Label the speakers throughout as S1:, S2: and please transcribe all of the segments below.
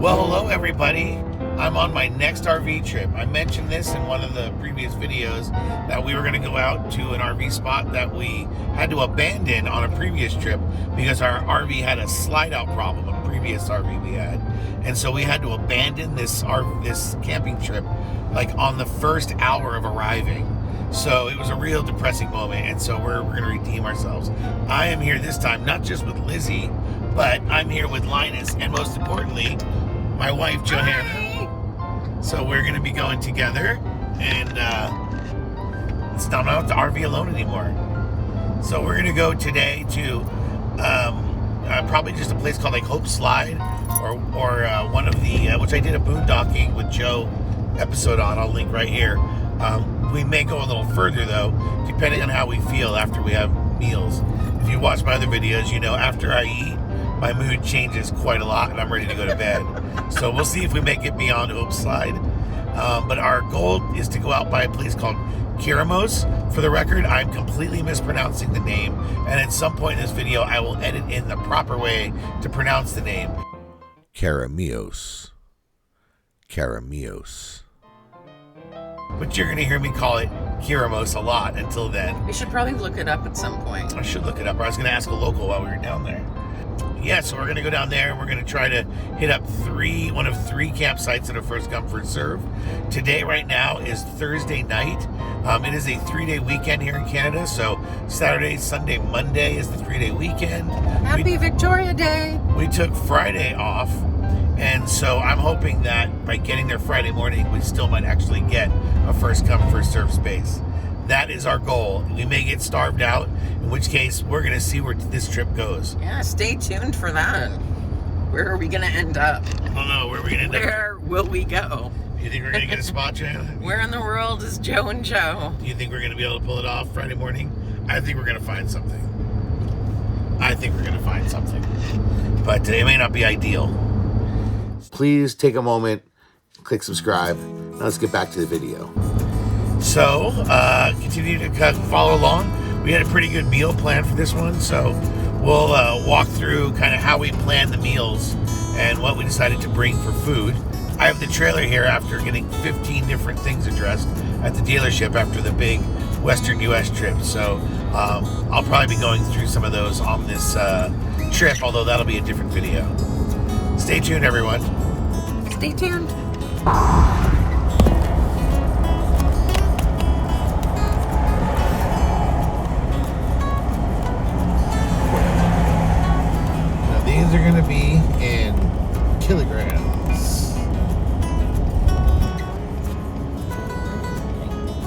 S1: Well, hello everybody. I'm on my next RV trip. I mentioned this in one of the previous videos that we were going to go out to an RV spot that we had to abandon on a previous trip because our RV had a slide out problem, a previous RV we had. And so we had to abandon this camping trip like on the first hour of arriving. So it was a real depressing moment, and so we're going to redeem ourselves. I am here this time, not just with Lizzie, but I'm here with Linus, and most importantly, my wife, Johanna. Hi. So we're going to be going together, and it's not out to RV alone anymore. So we're going to go today to probably just a place called like Hope Slide, or one of the, which I did a boondocking with Joe episode on. I'll link right here. We may go a little further though, depending on how we feel after we have meals. If you watch my other videos, you know after I eat, my mood changes quite a lot and I'm ready to go to bed. So we'll see if we make it beyond Hope Slide. But our goal is to go out by a place called Keremeos. For the record, I'm completely mispronouncing the name, and at some point in this video, I will edit in the proper way to pronounce the name. Keremeos. Keremeos. But you're going to hear me call it Keremeos a lot until then.
S2: We should probably look it up at some point.
S1: I should look it up. I was going to ask a local while we were down there. Yeah, so we're going to go down there and we're going to try to hit up one of three campsites that are first come, first serve. Today, right now, is Thursday night. It is a 3-day weekend here in Canada. So Saturday, Sunday, Monday is the 3-day weekend.
S2: Happy Victoria Day.
S1: We took Friday off. And so I'm hoping that by getting there Friday morning, we still might actually get a first come, first serve space. That is our goal. We may get starved out, in which case we're going to see where this trip goes.
S2: Yeah, stay tuned for that. Where are we going to end up?
S1: I don't know. Where are we going to end up?
S2: Where will we go?
S1: You think we're going to get a spot, Joanna?
S2: Where in the world is Joe and Joe?
S1: Do you think we're going to be able to pull it off Friday morning? I think we're going to find something. But it may not be ideal. Please take a moment, click subscribe. Now let's get back to the video. So, continue to follow along. We had a pretty good meal plan for this one, so we'll walk through kind of how we planned the meals and what we decided to bring for food. I have the trailer here after getting 15 different things addressed at the dealership after the big Western U.S. trip. So I'll probably be going through some of those on this trip, although that'll be a different video. Stay tuned, everyone.
S2: Stay tuned.
S1: Now these are going to be in kilograms.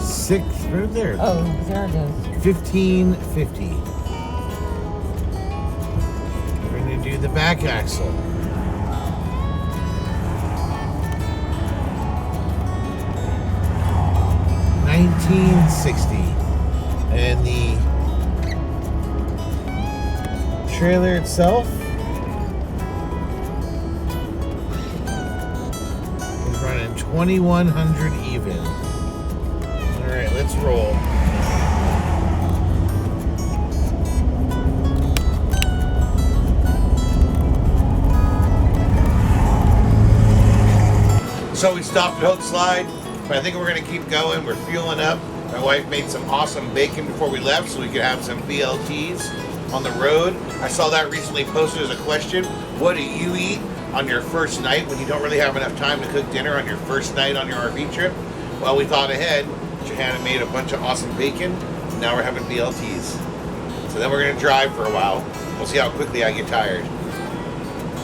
S1: 6 right there.
S2: Oh, there it is.
S1: 1550. We're going to do the back axle. 1960, and the trailer itself is running 2100 even. All right, let's roll. So we stopped at Hope Slide. But I think we're going to keep going. We're fueling up. My wife made some awesome bacon before we left so we could have some BLTs on the road. I saw that recently posted as a question. What do you eat on your first night when you don't really have enough time to cook dinner on your first night on your RV trip? Well, we thought ahead. Johanna made a bunch of awesome bacon. And now we're having BLTs. So then we're going to drive for a while. We'll see how quickly I get tired.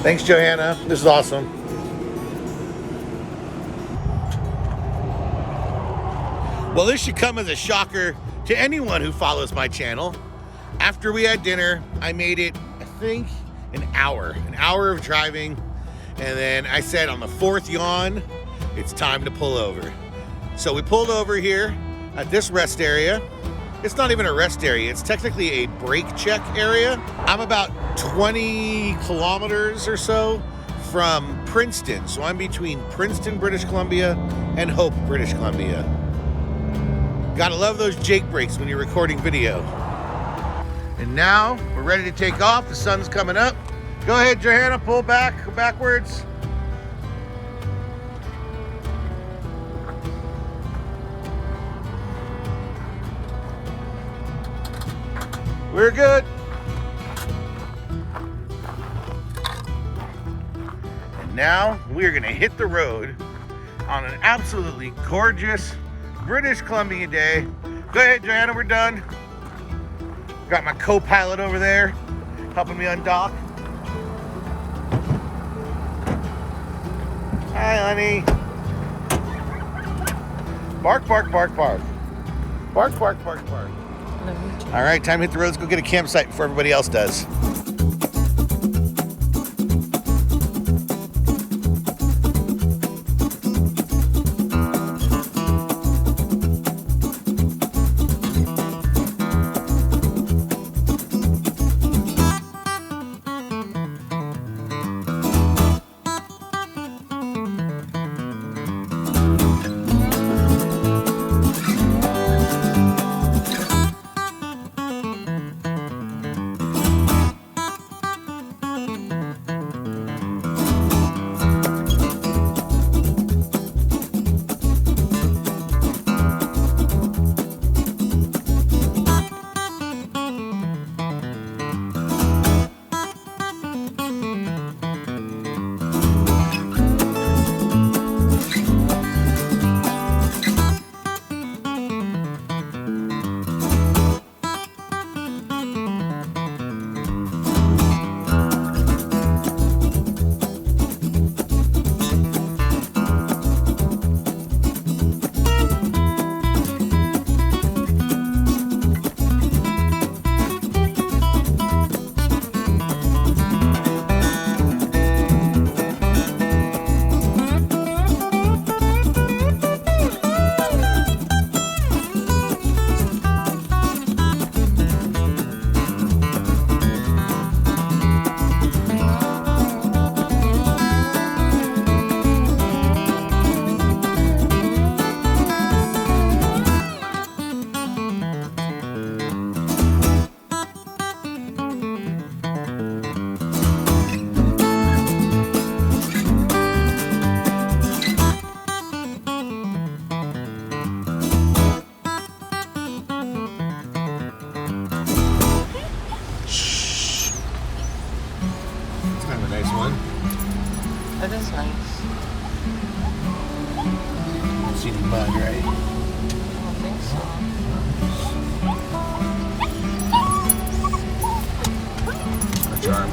S1: Thanks, Johanna. This is awesome. Well, this should come as a shocker to anyone who follows my channel. After we had dinner, I made it, I think, an hour of driving. And then I said on the 4th yawn, it's time to pull over. So we pulled over here at this rest area. It's not even a rest area. It's technically a brake check area. I'm about 20 kilometers or so from Princeton. So I'm between Princeton, British Columbia and Hope, British Columbia. Gotta love those Jake brakes when you're recording video. And now we're ready to take off. The sun's coming up. Go ahead, Johanna, pull back, go backwards. We're good. And now we're gonna hit the road on an absolutely gorgeous British Columbia day. Go ahead, Joanna, we're done. Got my co-pilot over there helping me undock. Hi, honey. Bark, bark, bark, bark. Bark, bark, bark, bark. All right, time to hit the road. Let's go get a campsite before everybody else does.
S2: That is nice.
S1: See the mud, right?
S2: I don't think so.
S1: A charm.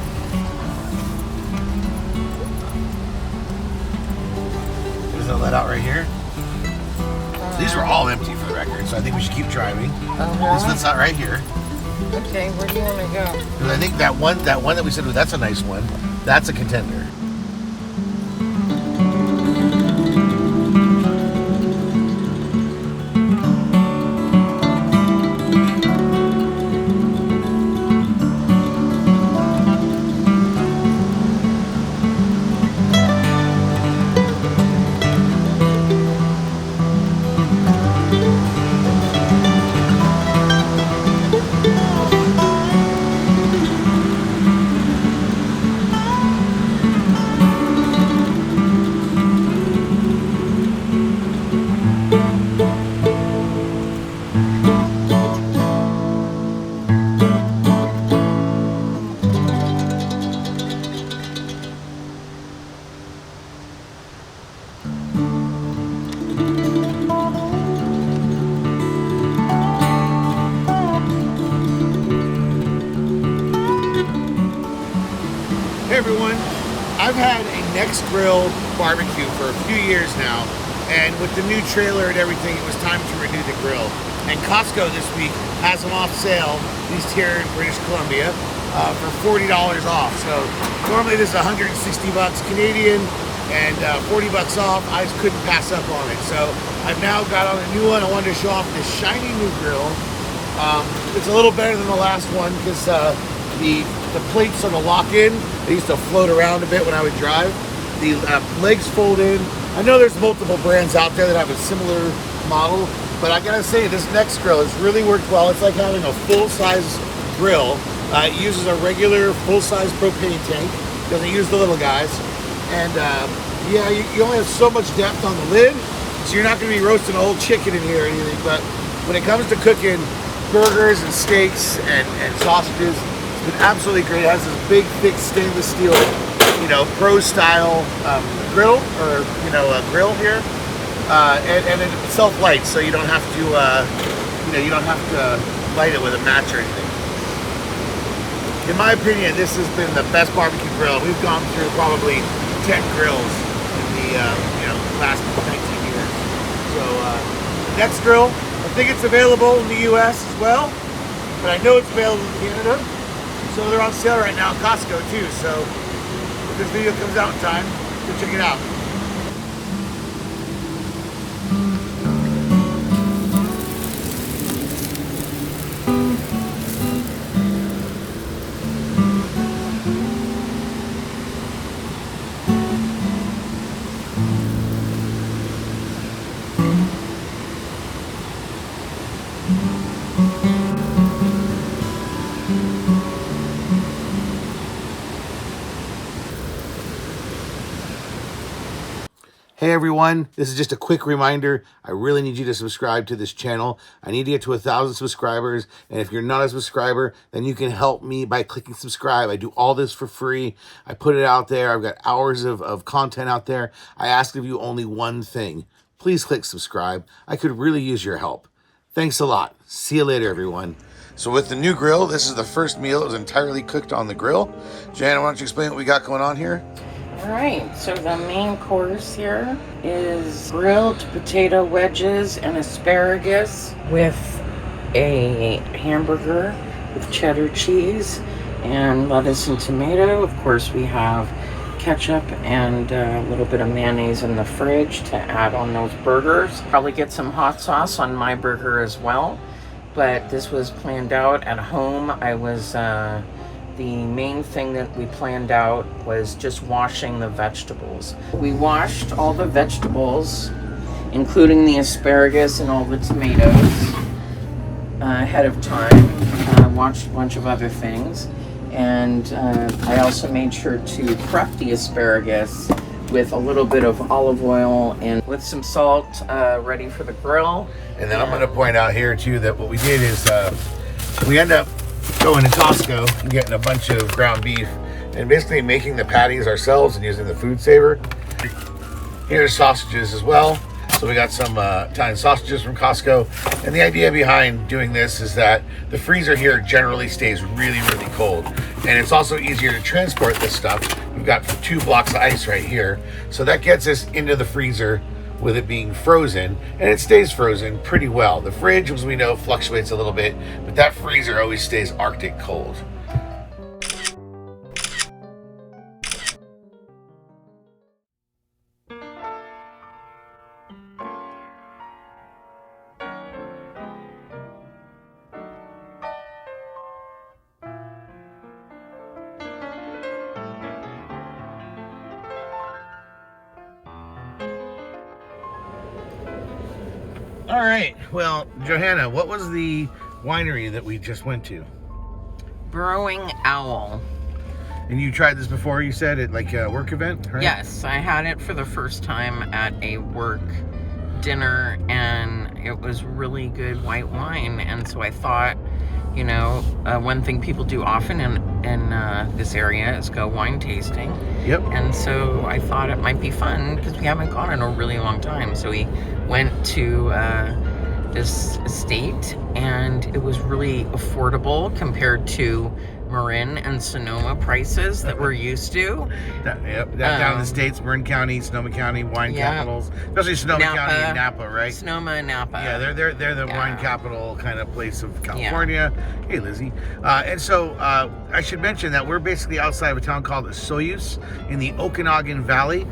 S1: There's no let out right here. These are all empty for the record, so I think we should keep driving. This one's not right here.
S2: Okay, where do you want to go?
S1: Because I think that one that we said, well, that's a nice one. That's a contender. Hey everyone, I've had a Nexgrill barbecue for a few years now, and with the new trailer and everything, it was time to renew the grill. And Costco this week has them off sale, at least here in British Columbia, for $40 off. So normally this is 160 bucks Canadian and 40 bucks off. I just couldn't pass up on it. So I've now got on a new one. I wanted to show off this shiny new grill. It's a little better than the last one because the plates on the lock-in, they used to float around a bit when I would drive. The legs fold in. I know there's multiple brands out there that have a similar model, but I gotta say this Nexgrill has really worked well. It's like having a full-size grill. It uses a regular full-size propane tank. Doesn't use the little guys. And yeah, you only have so much depth on the lid, so you're not gonna be roasting a whole chicken in here or anything. But when it comes to cooking, burgers and steaks and sausages. It's been absolutely great. It has this big, thick stainless steel, you know, pro style grill, or you know, a grill here, and it self-lights, so you don't have to, you know, you don't have to light it with a match or anything. In my opinion, this has been the best barbecue grill. We've gone through probably 10 grills in the you know, last 19 years. So Nexgrill, I think it's available in the US as well, but I know it's available in Canada. So they're on sale right now at Costco too. So if this video comes out in time, go check it out. Hey everyone, this is just a quick reminder. I really need you to subscribe to this channel. I need to get to 1,000 subscribers. And if you're not a subscriber, then you can help me by clicking subscribe. I do all this for free. I put it out there. I've got hours of content out there. I ask of you only one thing. Please click subscribe. I could really use your help. Thanks a lot. See you later, everyone. So with the new grill, this is the first meal. It was entirely cooked on the grill. Joanna, why don't you explain what we got going on here?
S2: All right, so the main course here is grilled potato wedges and asparagus with a hamburger with cheddar cheese and lettuce and tomato. Of course, we have ketchup and a little bit of mayonnaise in the fridge to add on those burgers. Probably get some hot sauce on my burger as well, but this was planned out at home. The main thing that we planned out was just washing the vegetables. We washed all the vegetables, including the asparagus and all the tomatoes, ahead of time. Watched a bunch of other things. And I also made sure to prep the asparagus with a little bit of olive oil and with some salt, ready for the grill.
S1: And then I'm going to point out here too that what we did is we end up going to Costco and getting a bunch of ground beef and basically making the patties ourselves and using the food saver. Here's sausages as well. So we got some Italian sausages from Costco. And the idea behind doing this is that the freezer here generally stays really, really cold. And it's also easier to transport this stuff. We've got 2 blocks of ice right here. So that gets us into the freezer with it being frozen, and it stays frozen pretty well. The fridge, as we know, fluctuates a little bit, but that freezer always stays Arctic cold. All right, well, Johanna, what was the winery that we just went to?
S2: Burrowing Owl.
S1: And you tried this before, you said, at like a work event, right?
S2: Yes, I had it for the first time at a work dinner, and it was really good white wine. And so I thought, you know, one thing people do often in this area is go wine tasting.
S1: Yep.
S2: And so I thought it might be fun because we haven't gone in a really long time. So we went to this estate, and it was really affordable compared to Marin and Sonoma prices that we're used to.
S1: Down in the States, Marin County, Sonoma County, wine capitals, especially Sonoma County and Napa, right?
S2: Sonoma and Napa.
S1: Yeah, they're the wine capital kind of place of California. Yeah. Hey, Lizzie. And so I should mention that we're basically outside of a town called Osoyoos in the Okanagan Valley.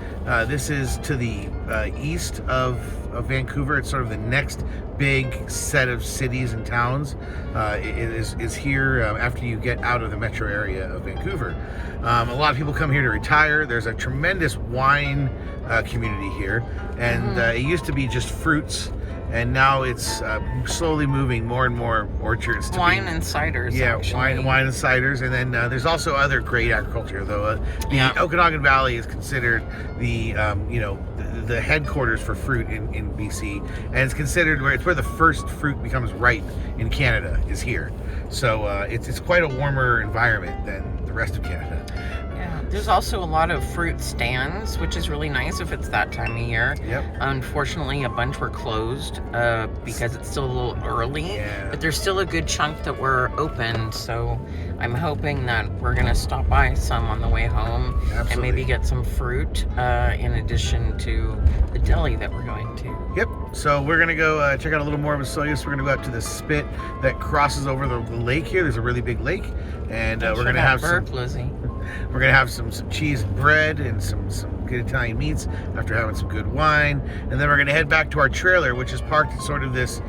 S1: This is to the east of Vancouver. It's sort of the next big set of cities and towns. It is here after you get out of the metro area of Vancouver. A lot of people come here to retire. There's a tremendous wine community here, and it used to be just fruits, and now it's slowly moving more and more orchards to
S2: wine and ciders.
S1: Yeah,
S2: actually.
S1: wine and ciders, and then there's also other great agriculture. Though the Okanagan Valley is considered the the headquarters for fruit in BC, and it's considered where the first fruit becomes ripe in Canada is here. So it's quite a warmer environment than the rest of Canada.
S2: Yeah, there's also a lot of fruit stands, which is really nice if it's that time of year.
S1: Yep.
S2: Unfortunately, a bunch were closed because it's still a little early,
S1: Yeah.
S2: but there's still a good chunk that were open, so I'm hoping that we're going to stop by some on the way home.
S1: Absolutely.
S2: And maybe get some fruit in addition to the deli that we're going to.
S1: Yep. So we're gonna go check out a little more of Osoyoos. We're gonna go out to the spit that crosses over the lake here. There's a really big lake, and we're gonna have
S2: Lizzie.
S1: We're gonna have some cheese and bread and some good Italian meats after having some good wine, and then we're gonna head back to our trailer, which is parked in sort of this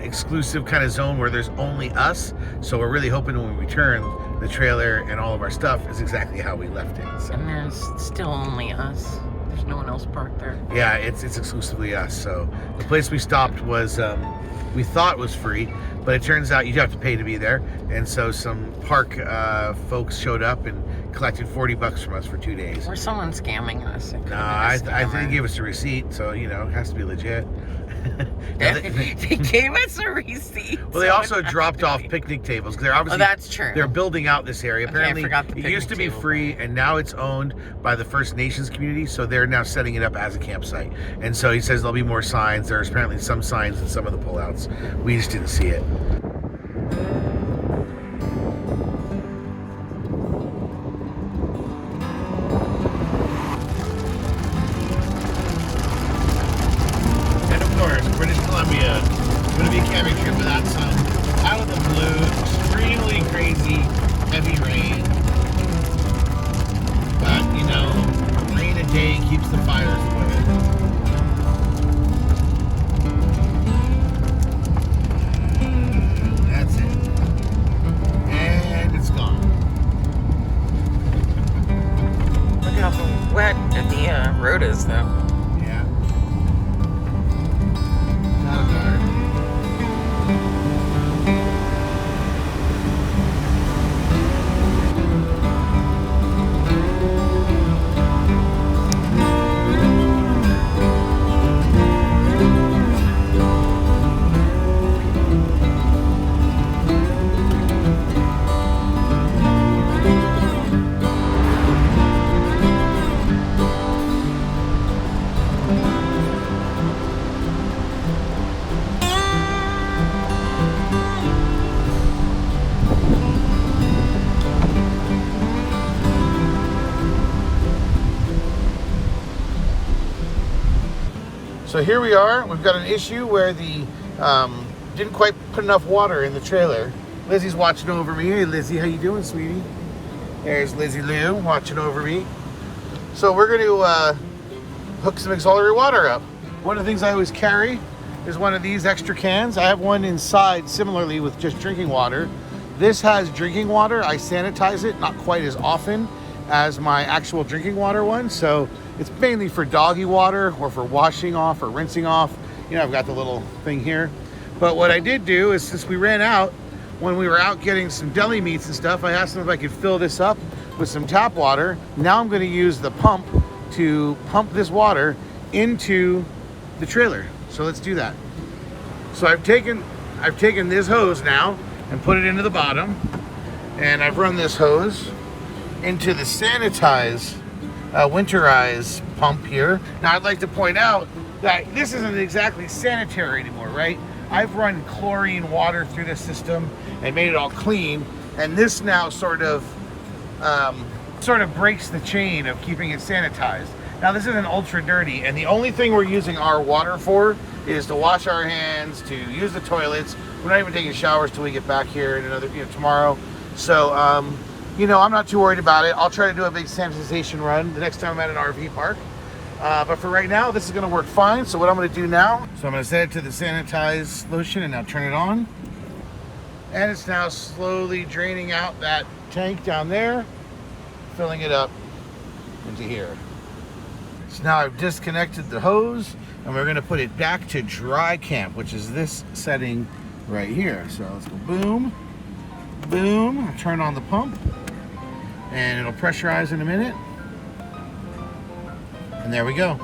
S1: exclusive kind of zone where there's only us. So we're really hoping when we return, the trailer and all of our stuff is exactly how we left it. So.
S2: And there's still only us. There's no one else parked there.
S1: Yeah, it's exclusively us. So the place we stopped was we thought was free, but it turns out you have to pay to be there. And so some park folks showed up and collected $40 from us for 2 days.
S2: Or someone scamming us.
S1: I think they gave us a receipt, so it has to be legit.
S2: They gave us a receipt.
S1: Well, they also dropped off picnic tables because they're obviously.
S2: Oh, that's true.
S1: They're building out this area. Apparently,
S2: I forgot the
S1: it used to be
S2: picnic table.
S1: free, and now it's owned by the First Nations community. So they're now setting it up as a campsite. And so he says there'll be more signs. There's apparently some signs in some of the pullouts. We just didn't see it. British Columbia. It's going to be a camping trip without sun. Out of the blue, extremely crazy, heavy rain. But, rain a day keeps the fires away. That's it. And it's gone.
S2: Look how wet the road is, though.
S1: So here we are. We've got an issue where the didn't quite put enough water in the trailer. Lizzie's watching over me. Hey Lizzie, how you doing, sweetie? There's Lizzie Lou watching over me. So we're going to hook some auxiliary water up. One of the things I always carry is one of these extra cans. I have one inside similarly with just drinking water. This has drinking water. I sanitize it not quite as often as my actual drinking water one. So it's mainly for doggy water or for washing off or rinsing off. I've got the little thing here. But what I did do is, since we ran out, when we were out getting some deli meats and stuff, I asked them if I could fill this up with some tap water. Now I'm going to use the pump to pump this water into the trailer. So let's do that. So I've taken this hose now and put it into the bottom, and I've run this hose into the sanitized winterize pump here. Now I'd like to point out that this isn't exactly sanitary anymore, right? I've run chlorine water through this system and made it all clean, and this now sort of breaks the chain of keeping it sanitized. Now this isn't ultra dirty, and the only thing we're using our water for is to wash our hands, to use the toilets. We're not even taking showers till we get back here in another tomorrow. So I'm not too worried about it. I'll try to do a big sanitization run the next time I'm at an RV park. But for right now, this is going to work fine. So what I'm going to do now, I'm going to set it to the sanitized lotion and now turn it on. And it's now slowly draining out that tank down there, filling it up into here. So now I've disconnected the hose, and we're going to put it back to dry camp, which is this setting right here. So let's go boom, boom, turn on the pump, and it'll pressurize in a minute. And there we go.